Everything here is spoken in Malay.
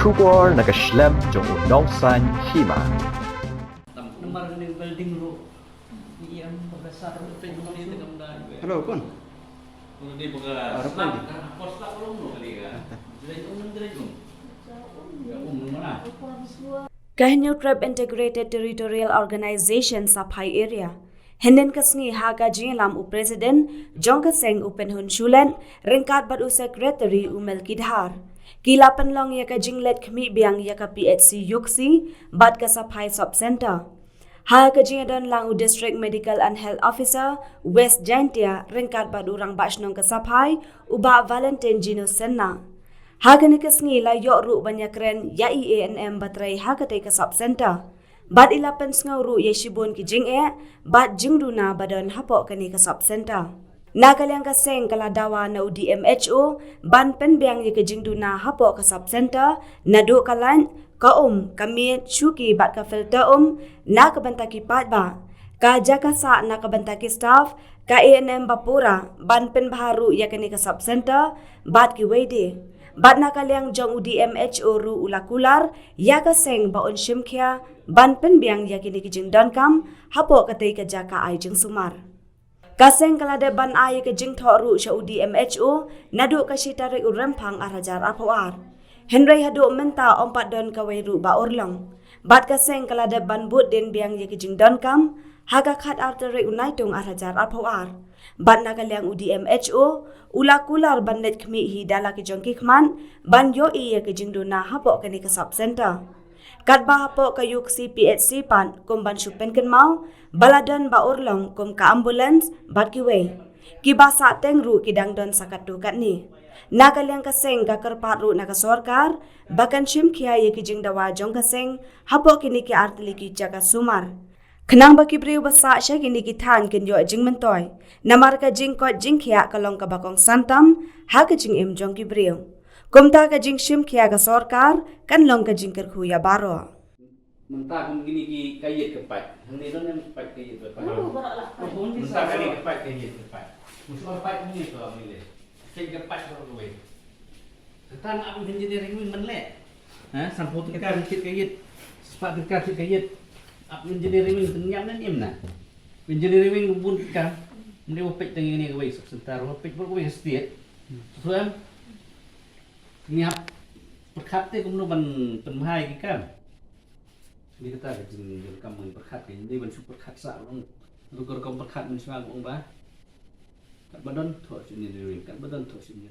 Shubor nakaslem jong unongsan hima. Nomor ng building ro. Iyan pagkasar ng pagmuli ng kamdan. Hello, Pon. Kung di baga snap, posta ko lang no kali ka. Diretso. Kahinyo Trib Integrated Territorial Organization sa Pai Area. Henden kasngi haga jinlam u President Jong Kaseng Upenhun Shulen ringkat bad u Secretary Umel Kidhar. Kilapan long ya ka jinglet kami biang ya ka PHC Yuksi bad ka sa Pai Sub Center. Haga jingadon lang u District Medical and Health Officer West Jaintia ringkat bad urang basnong ka sa Pai u ba Valentine Gino Senna. Haga ni kasngi la yok ru banyak keren ya IANM batrai haga tay ka Sub Center. Bad ilapan ngawru ye shibon ki jing bad jingduna badan hapok kani ka Sub Center. Nakalyang kaseng kaladawa na DMHO ban penbiang ye ka jingduna hapok ka Sub Center nadu kalan kami chuki bad ka filter na kabanta ki patba ka jakasa na kabanta ki staff ka ANM bapura ban pen baharu ye kani ka Sub Center bad ki wede. Bat nakalyang jong UDMHO ru ulakular ya kaseng baon shimkya ban penbiang ya kini kijing dankam hapo katay ka jaka ay jing sumar. Kaseng kalade ban ay ka jing tho ru sa UDMHO nadu ka sitari urempang arajar apawar. Henry hadu menta ompat don kawai ru ba orlong. Bat kaseng kalade ban but den biang ya kijing dankam haga khat arteri unaitung arajar apawar. Ban nakalyang UDMHO ulakular bandet kmi hi dala ki jongki khman ban yo iya ki jingdo na hapo kani ka Sub Center. Kat ba hapo ka Yuksi PHC pan kum ban supen ken mau baladan ba orlong kum ka ambulance bat ki we. Ki ba sa tengru ki dangdon sakatu kat ni. Nakalyang kaseng ka kerpat ru na ka sorkar bakan shim kia ye ki jingdawa jong kaseng hapo kini ki artili ki jaga sumar. Kenang baki priu basa sya kini kitan ken yo jing mentoy. Namar ka jing kot jing kia kalong ka bakong santam ha ka jing im jong ki priu. Kumta ka jing shim kia ka sorkar kan long ka jing kerku ya baro. Mentah kung gini ki kayit kepat. Hindi doon yung kepat kayit kepat. Mentah kali kepat kayit kepat. Musuh kepat ni tu ang nilai. Kayit kepat kalau gue. Ketan apa engineering ni menle. Sampo tekan kit kayit. Sepak tekan kit kayit. Apa engineering ni tenyam dan im na. Engineering ni bun kan. Mesti opek tengi ni gue sebentar. Opek pun gue setiap. Soalnya niat perkat tu kemudian penmahai kan. Ini kita ada jin kamu perkat ini dia bentuk perkat sah orang. Lugar kamu perkat mensuang orang bah. Kat badan tu sini diri, kat badan tu sini.